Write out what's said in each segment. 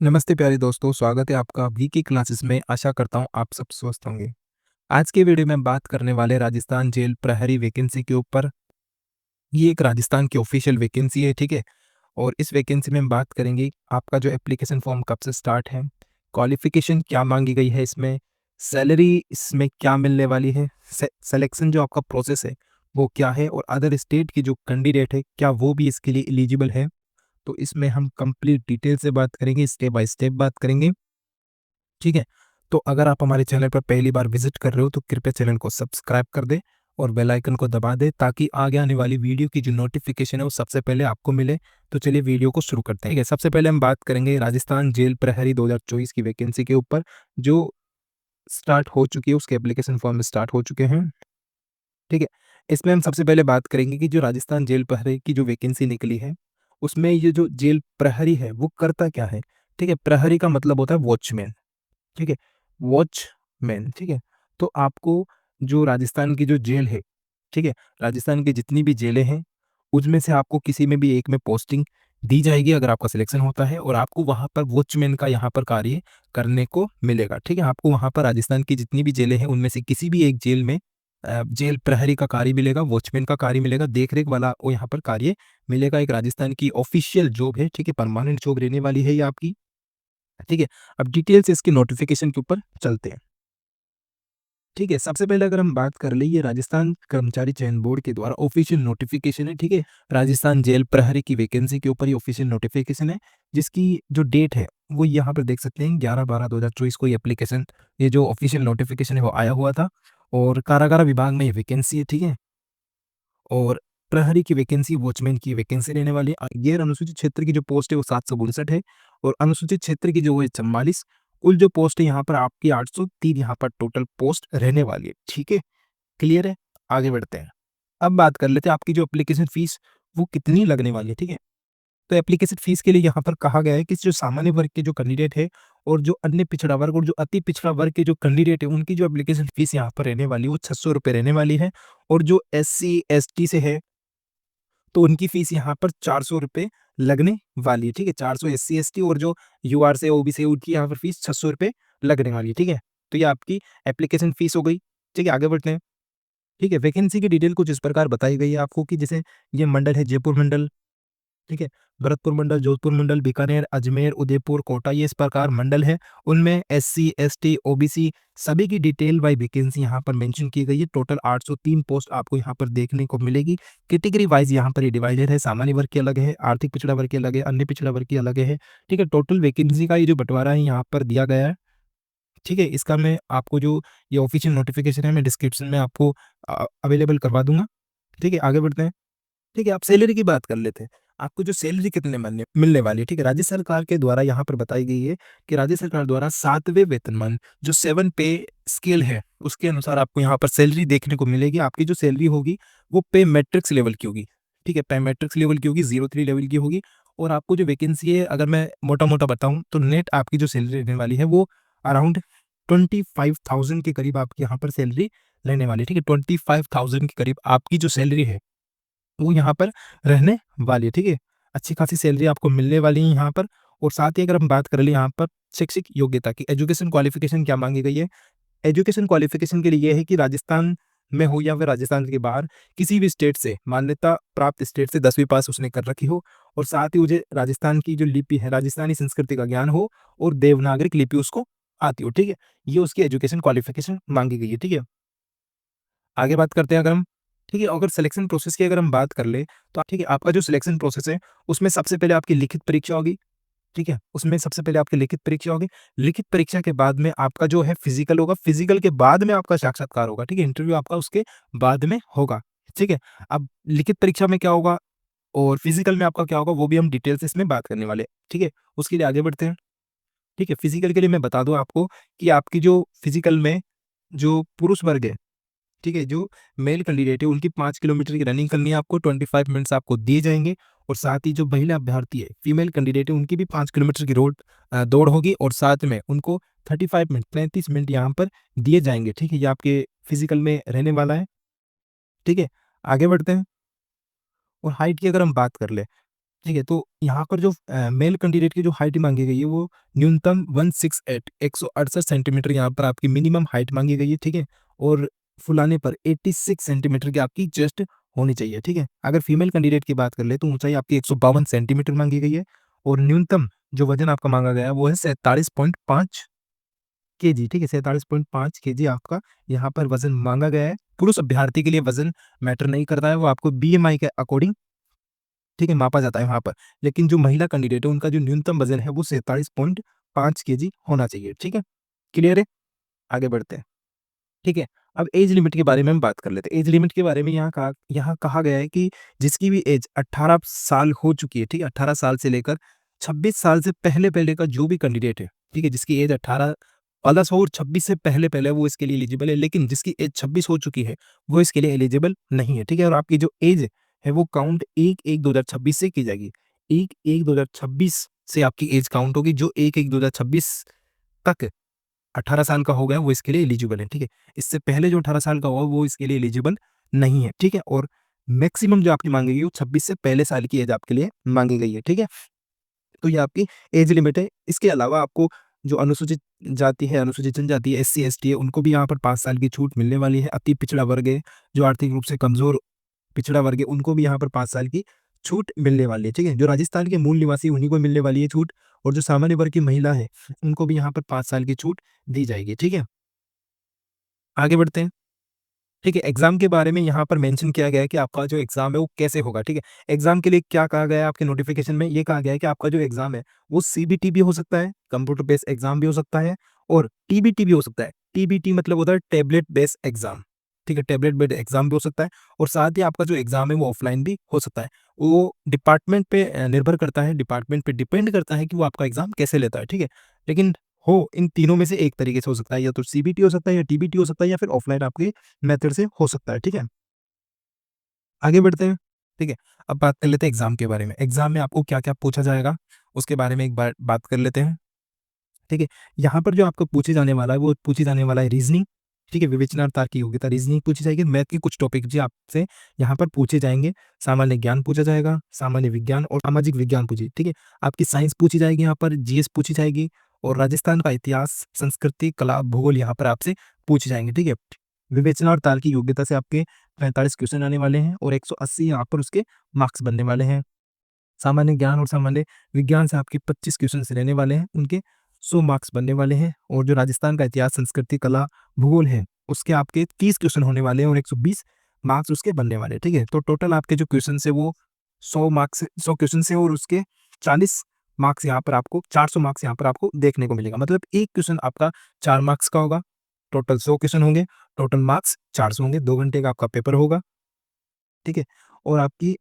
नमस्ते प्यारे दोस्तों, स्वागत है आपका अभी की क्लासेस में। आशा करता हूँ आप सब स्वस्थ होंगे। आज के वीडियो में हम बात करने वाले राजस्थान जेल प्रहरी वैकेंसी के ऊपर। ये एक राजस्थान की ऑफिशियल वैकेंसी है, ठीक है। और इस वैकेंसी में हम बात करेंगे आपका जो एप्लीकेशन फॉर्म कब से स्टार्ट है, क्वालिफिकेशन क्या मांगी गई है इसमें, सैलरी इसमें क्या मिलने वाली है, सिलेक्शन जो आपका प्रोसेस है वो क्या है, और अदर स्टेट की जो कैंडिडेट है क्या वो भी इसके लिए एलिजिबल है। तो इसमें हम कंप्लीट डिटेल से बात करेंगे, स्टेप बाय स्टेप बात करेंगे, ठीक है। तो अगर आप हमारे चैनल पर पहली बार विजिट कर रहे हो तो कृपया चैनल को सब्सक्राइब कर दें और बेल आइकन को दबा दें ताकि आगे आने वाली वीडियो की जो नोटिफिकेशन है वो सबसे पहले आपको मिले। तो चलिए वीडियो को शुरू करते हैं, ठीक है। सबसे पहले हम बात करेंगे राजस्थान जेल प्रहरी 2024 की वैकेंसी के ऊपर, जो स्टार्ट हो चुकी है, उसके एप्लीकेशन फॉर्म स्टार्ट हो चुके हैं, ठीक है। इसमें हम सबसे पहले बात करेंगे कि जो राजस्थान जेल प्रहरी की जो वैकेंसी निकली है उसमें ये जो जेल प्रहरी है वो करता क्या है, ठीक है। प्रहरी का मतलब होता है वॉचमैन, ठीक है, वॉचमैन, ठीक है। तो आपको जो राजस्थान की जो जेल है, ठीक है, राजस्थान की जितनी भी जेलें हैं उसमें से आपको किसी में भी एक में पोस्टिंग दी जाएगी अगर आपका सिलेक्शन होता है, और आपको वहां पर वॉचमैन का यहाँ पर कार्य करने को मिलेगा, ठीक है। आपको वहां पर राजस्थान की जितनी भी जेलें हैं उनमें से किसी भी एक जेल में जेल प्रहरी का कार्य मिलेगा, वॉचमैन का कार्य मिलेगा, देख रेख वाला वो यहाँ पर कार्य मिलेगा। एक राजस्थान की ऑफिशियल जॉब है, ठीक है, परमानेंट जॉब रहने वाली है ये आपकी, ठीक है। अब डिटेल्स इसके नोटिफिकेशन के ऊपर चलते हैं, ठीक है। सबसे पहले अगर हम बात कर ले, ये राजस्थान कर्मचारी चयन बोर्ड के द्वारा ऑफिशियल नोटिफिकेशन है, ठीक है। राजस्थान जेल प्रहरी की वैकेंसी के ऊपर ये ऑफिशियल नोटिफिकेशन है, जिसकी जो डेट है वो यहाँ पर देख सकते हैं 11/12/2024 को ये एप्लीकेशन, ये जो ऑफिशियल नोटिफिकेशन है वो आया हुआ था। और कारागार विभाग में ये वैकेंसी है, ठीक है। और प्रहरी की वैकेंसी वॉचमैन की वैकेंसी रहने वाली है। गैर अनुसूचित क्षेत्र की जो पोस्ट है वो 762 है, और अनुसूचित क्षेत्र की जो है 44। कुल जो पोस्ट है यहाँ पर आपकी 803 यहाँ पर टोटल पोस्ट रहने वाली है, ठीक है। क्लियर है, आगे बढ़ते हैं। अब बात कर लेते हैं आपकी जो एप्लीकेशन फीस वो कितनी लगने वाली है, ठीक है। तो एप्लीकेशन फीस के लिए यहाँ पर कहा गया है कि जो सामान्य वर्ग के जो कैंडिडेट है और जो अन्य पिछड़ा वर्ग और जो अति पिछड़ा वर्ग के जो कैंडिडेट है उनकी जो एप्लीकेशन फीस यहाँ पर रहने वाली है वो 600 रुपये रहने वाली है। और जो SC ST से है तो उनकी फीस यहाँ पर 400 रुपये लगने वाली है, ठीक है। 400 SC ST और जो UR से OBC है उनकी यहाँ पर फीस 600 रुपये लगने वाली है, ठीक है। तो ये आपकी एप्लीकेशन फीस हो गई, ठीक है। आगे बढ़ते हैं, ठीक है। वैकेंसी की डिटेल कुछ इस प्रकार बताई गई है आपको कि जैसे ये मंडल है जयपुर मंडल, ठीक है, भरतपुर मंडल, जोधपुर मंडल, बीकानेर, अजमेर, उदयपुर, कोटा, ये इस प्रकार मंडल है। उनमें SC ST OBC सभी की डिटेल बाय वैकेंसी यहाँ पर मेंशन की गई है। टोटल 803 पोस्ट आपको यहाँ पर देखने को मिलेगी। कैटेगरी वाइज यहाँ पर ये डिवाइडेड है, सामान्य वर्ग की अलग है, आर्थिक पिछड़ा वर्ग की अलग है, अन्य पिछड़ा वर्ग की अलग है, ठीक है। टोटल वैकेंसी का ये जो बंटवारा है यहाँ पर दिया गया है, ठीक है। इसका मैं आपको जो ये ऑफिशियल नोटिफिकेशन है मैं डिस्क्रिप्शन में आपको अवेलेबल करवा दूंगा, ठीक है। आगे बढ़ते हैं, ठीक है। आप सैलरी की बात कर लेते हैं। आपको जो सैलरी कितने मिलने मिलने वाली है, ठीक है। राज्य सरकार के द्वारा यहाँ पर बताई गई है कि राज्य सरकार द्वारा 7वें वेतनमान जो 7 पे स्केल है उसके अनुसार आपको यहाँ पर सैलरी देखने को मिलेगी। आपकी जो सैलरी होगी वो पे मैट्रिक्स लेवल की होगी, ठीक है, पे मैट्रिक्स लेवल की होगी, 03 लेवल की होगी। और आपको जो वैकेंसी है अगर मैं मोटा मोटा बताऊं तो नेट आपकी जो सैलरी रहने वाली है वो अराउंड 25,000 के करीब आपकी यहाँ पर सैलरी रहने वाली है, ठीक है। 25,000 के करीब आपकी जो सैलरी है वो यहाँ पर रहने वाली है, ठीक है। अच्छी खासी सैलरी आपको मिलने वाली है यहाँ पर। और साथ ही अगर हम बात कर ले यहाँ पर शैक्षिक योग्यता की, एजुकेशन क्वालिफिकेशन क्या मांगी गई है। एजुकेशन क्वालिफिकेशन के लिए ये है कि राजस्थान में हो या फिर राजस्थान के बाहर किसी भी स्टेट से, मान्यता प्राप्त स्टेट से 10वीं पास उसने कर रखी हो, और साथ ही मुझे राजस्थान की जो लिपि है, राजस्थानी संस्कृति का ज्ञान हो, और देवनागरिक लिपि उसको आती हो, ठीक है। ये उसकी एजुकेशन क्वालिफिकेशन मांगी गई है, ठीक है। आगे बात करते हैं अगर हम, ठीक है। अगर सिलेक्शन प्रोसेस की अगर हम बात कर ले तो ठीक है, आपका जो सिलेक्शन प्रोसेस है उसमें सबसे पहले आपकी लिखित परीक्षा होगी, ठीक है। उसमें सबसे पहले आपकी लिखित परीक्षा होगी। लिखित परीक्षा के बाद में आपका जो है फिजिकल होगा, फिजिकल के बाद में आपका साक्षात्कार होगा, ठीक है। इंटरव्यू आपका उसके बाद में होगा, ठीक है। अब लिखित परीक्षा में क्या होगा और फिजिकल में आपका क्या होगा वो भी हम डिटेल से इसमें बात करने वाले हैं, ठीक है। उसके लिए आगे बढ़ते हैं, ठीक है। फिजिकल के लिए मैं बता दूं आपको कि आपकी जो फिजिकल में जो पुरुष वर्ग है, ठीक है, जो मेल कैंडिडेट है उनकी 5 किलोमीटर की रनिंग करनी है आपको, 25 मिनट्स आपको दिए जाएंगे। और साथ ही जो महिला अभ्यर्थी है, फीमेल कैंडिडेट है, उनकी भी 5 किलोमीटर की दौड़ होगी, और साथ में उनको 35 मिनट 33 मिनट यहाँ पर दिए जाएंगे, ठीक है। ये आपके फिजिकल में रहने वाला है, ठीक है। आगे बढ़ते हैं, और हाइट की अगर हम बात कर ले, ठीक है, तो यहाँ पर जो मेल कैंडिडेट की जो हाइट मांगी गई है वो न्यूनतम 168 168 सेंटीमीटर यहाँ पर आपकी मिनिमम हाइट मांगी गई है, ठीक है। और फुलाने पर 86 सेंटीमीटर की आपकी चेस्ट होनी चाहिए, ठीक है। अगर फीमेल कैंडिडेट की बात कर ले तो ऊंचाई आपकी 152 सेंटीमीटर मांगी गई है और न्यूनतम जो वजन आपका मांगा गया है वो है 47.5 केजी, ठीक है। 47.5 केजी आपका यहाँ पर वजन मांगा गया है। पुरुष अभ्यर्थी के लिए वजन मैटर नहीं करता है, वो आपको बीएमआई के अकॉर्डिंग, ठीक है, मापा जाता है वहाँ पर। लेकिन जो महिला कैंडिडेट है उनका जो न्यूनतम वजन है वो 47.5 केजी होना चाहिए, ठीक है। क्लियर है? आगे बढ़ते हैं, ठीक है। अब एज लिमिट के बारे में हम बात कर लेते हैं। एज लिमिट के बारे में यहाँ कहा गया है कि जिसकी भी एज 18 साल हो चुकी है, ठीक है, 18 साल से लेकर 26 साल से पहले पहले का जो भी कैंडिडेट है, ठीक है, जिसकी एज 18 प्लस हो और 26 से पहले पहले वो इसके लिए एलिजिबल है। लेकिन जिसकी एज 26 हो चुकी है वो इसके लिए एलिजिबल नहीं है, ठीक है। और आपकी जो एज है वो काउंट 1/1/2026 से की जाएगी। 1/1/2026 से आपकी एज काउंट होगी। जो 1/1/2026 तक 18 साल का हो गया वो इसके लिए एलिजिबल है, ठीक है। इससे पहले जो 18 साल का हुआ वो इसके लिए एलिजिबल नहीं है, ठीक है। और मैक्सिमम जो आपकी मांगी गई वो 26 से पहले साल की एज आपके लिए मांगी गई है, ठीक है। तो ये आपकी एज लिमिट है। इसके अलावा आपको जो अनुसूचित जाति है, अनुसूचित जनजाति है, एससी एसटी है, उनको भी यहाँ पर 5 साल की छूट मिलने वाली है। अति पिछड़ा वर्ग है, जो आर्थिक रूप से कमजोर पिछड़ा वर्ग है, उनको भी यहाँ पर 5 साल की छूट मिलने वाली है, ठीक है। जो राजस्थान के मूल निवासी उन्हीं को मिलने वाली है छूट, और जो सामान्य वर्ग की महिला है उनको भी यहाँ पर 5 साल की छूट दी जाएगी, ठीक है। आगे बढ़ते हैं, ठीक है। एग्जाम के बारे में यहाँ पर मेंशन किया गया है कि आपका जो एग्जाम है वो कैसे होगा, ठीक है। एग्जाम के लिए क्या कहा गया है आपके नोटिफिकेशन में, ये कहा गया है कि आपका जो एग्जाम है वो सीबीटी भी हो सकता है, कंप्यूटर बेस्ड एग्जाम भी हो सकता है, और टीबीटी भी हो सकता है। टीबीटी मतलब होता है टैबलेट बेस्ड एग्जाम, ठीक है, टैबलेट बेस्ड एग्जाम भी हो सकता है। और साथ ही आपका जो एग्जाम है वो ऑफलाइन भी हो सकता है। वो डिपार्टमेंट पे निर्भर करता है, डिपार्टमेंट पे डिपेंड करता है कि वो आपका एग्जाम कैसे लेता है, ठीक है। लेकिन हो इन तीनों में से एक तरीके से हो सकता है, या तो सीबीटी हो सकता है, या टीबीटी हो सकता है, या फिर ऑफलाइन आपके मेथड से हो सकता है, ठीक है। आगे बढ़ते हैं, ठीक है। अब बात कर लेते हैं एग्जाम के बारे में। एग्जाम में आपको क्या क्या पूछा जाएगा उसके बारे में एक बार बात कर लेते हैं, ठीक है। यहाँ पर जो आपको पूछे जाने वाला है वो पूछी जाने वाला है रीजनिंग, ठीक है। विवेचना और तार्किक योग्यता रीजनिंग पूछी जाएगी। मैथ के कुछ टॉपिक जी आपसे यहाँ पर पूछे जाएंगे। सामान्य ज्ञान पूछा जाएगा, सामान्य विज्ञान और सामाजिक विज्ञान पूछी, ठीक है। आपकी साइंस पूछी जाएगी, यहाँ पर जीएस पूछी जाएगी, और राजस्थान का इतिहास, संस्कृति, कला, भूगोल यहाँ पर आपसे पूछे जाएंगे, ठीक है। विवेचना और तार्किक योग्यता से आपके 45 क्वेश्चन आने वाले हैं और 180 यहाँ पर उसके मार्क्स बनने वाले हैं। सामान्य ज्ञान और सामान्य विज्ञान से आपके 25 क्वेश्चन रहने वाले हैं, उनके 100 मार्क्स बनने वाले हैं। और जो राजस्थान का इतिहास, संस्कृति, कला, भूगोल है उसके आपके 30 क्वेश्चन होने वाले हैं और 120 मार्क्स उसके बनने वाले हैं, ठीक है। तो टोटल आपके जो क्वेश्चन है वो 100 क्वेश्चन से, और उसके 40 मार्क्स यहाँ पर आपको, 400 मार्क्स यहाँ पर आपको देखने को मिलेगा। मतलब एक क्वेश्चन आपका 4 मार्क्स का होगा, टोटल 100 क्वेश्चन होंगे, टोटल मार्क्स 400 होंगे। 2 घंटे का आपका पेपर होगा, ठीक है। और आपकी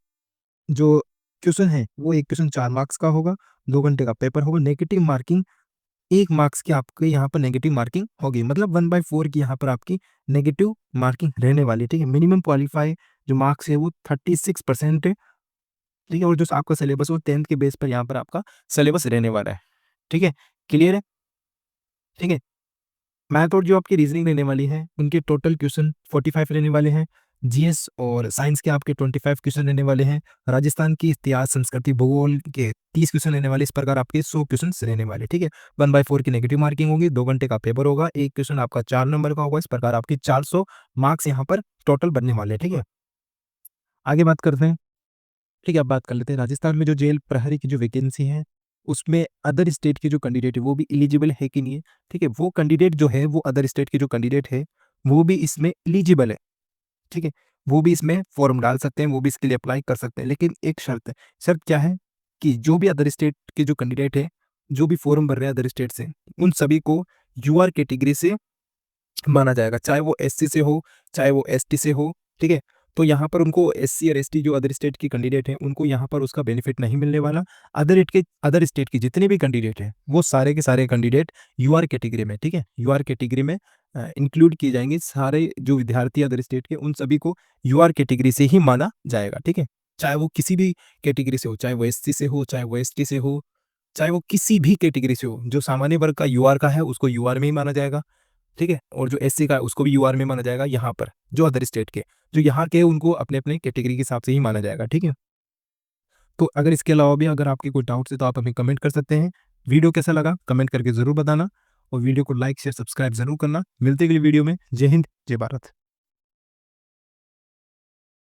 जो क्वेश्चन है वो एक क्वेश्चन 4 मार्क्स का होगा, 2 घंटे का पेपर होगा। नेगेटिव मार्किंग 1 मार्क्स की आपके यहाँ पर नेगेटिव मार्किंग होगी, मतलब 1/4 की यहाँ पर आपकी नेगेटिव मार्किंग रहने वाली है, ठीक है। मिनिमम क्वालिफाई जो मार्क्स है वो 36% है, ठीक है। और जो आपका सिलेबस है वो 10th के बेस पर यहाँ पर आपका सिलेबस रहने वाला है, ठीक है। क्लियर है? ठीक है। मैथ और जो आपकी रीजनिंग रहने वाली है उनके टोटल क्वेश्चन 45 रहने वाले हैं। जीएस और साइंस के आपके 25 क्वेश्चन रहने वाले हैं। राजस्थान की इतिहास, संस्कृति, भूगोल के 30 क्वेश्चन रहने वाले। इस प्रकार आपके 100 क्वेश्चन रहने वाले, ठीक है। 1/4 की नेगेटिव मार्किंग होगी, 2 घंटे का पेपर होगा, एक क्वेश्चन आपका 4 नंबर का होगा। इस प्रकार आपके 400 मार्क्स यहाँ पर टोटल बनने वाले हैं, ठीक है। आगे बात करते हैं, ठीक है। अब बात कर लेते हैं राजस्थान में जो जेल प्रहरी की जो वैकेंसी है उसमें अदर स्टेट के जो कैंडिडेट है वो भी एलिजिबल है कि नहीं है, ठीक है। वो कैंडिडेट जो है, वो अदर स्टेट के जो कैंडिडेट है वो भी इसमें एलिजिबल है, ठीक है। वो भी इसमें फॉर्म डाल सकते हैं, वो भी इसके लिए अप्लाई कर सकते हैं। लेकिन एक शर्त है। शर्त क्या है कि जो भी अदर स्टेट के जो कैंडिडेट है, जो भी फॉर्म भर रहे हैं अदर स्टेट से, उन सभी को यूआर कैटेगरी से माना जाएगा, चाहे वो एससी से हो, चाहे वो एसटी से हो, ठीक है। तो यहाँ पर उनको एससी और एसटी जो अदर स्टेट की कैंडिडेट हैं उनको यहाँ पर उसका बेनिफिट नहीं मिलने वाला। अदर स्टेट के जितने भी कैंडिडेट हैं वो सारे के सारे कैंडिडेट यूआर कैटेगरी में, ठीक है, यूआर कैटेगरी में इंक्लूड किए जाएंगे। सारे जो विद्यार्थी अदर स्टेट के उन सभी को यूआर कैटेगरी से ही माना जाएगा, ठीक है। चाहे वो किसी भी कैटेगरी से हो, चाहे वो एससी से हो, चाहे वो एसटी से हो, चाहे वो किसी भी कैटेगरी से हो, जो सामान्य वर्ग का यूआर का है उसको यूआर में ही माना जाएगा, ठीक है। और जो एससी का है उसको भी यूआर में माना जाएगा। यहाँ पर जो अदर स्टेट के, जो यहाँ के, उनको अपने अपने कैटेगरी के हिसाब से ही माना जाएगा, ठीक है। तो अगर इसके अलावा भी अगर आपके कोई डाउट्स है तो आप हमें कमेंट कर सकते हैं। वीडियो कैसा लगा कमेंट करके ज़रूर बताना और वीडियो को लाइक शेयर सब्सक्राइब ज़रूर करना। मिलते हैं अगली वीडियो में। जय हिंद, जय भारत।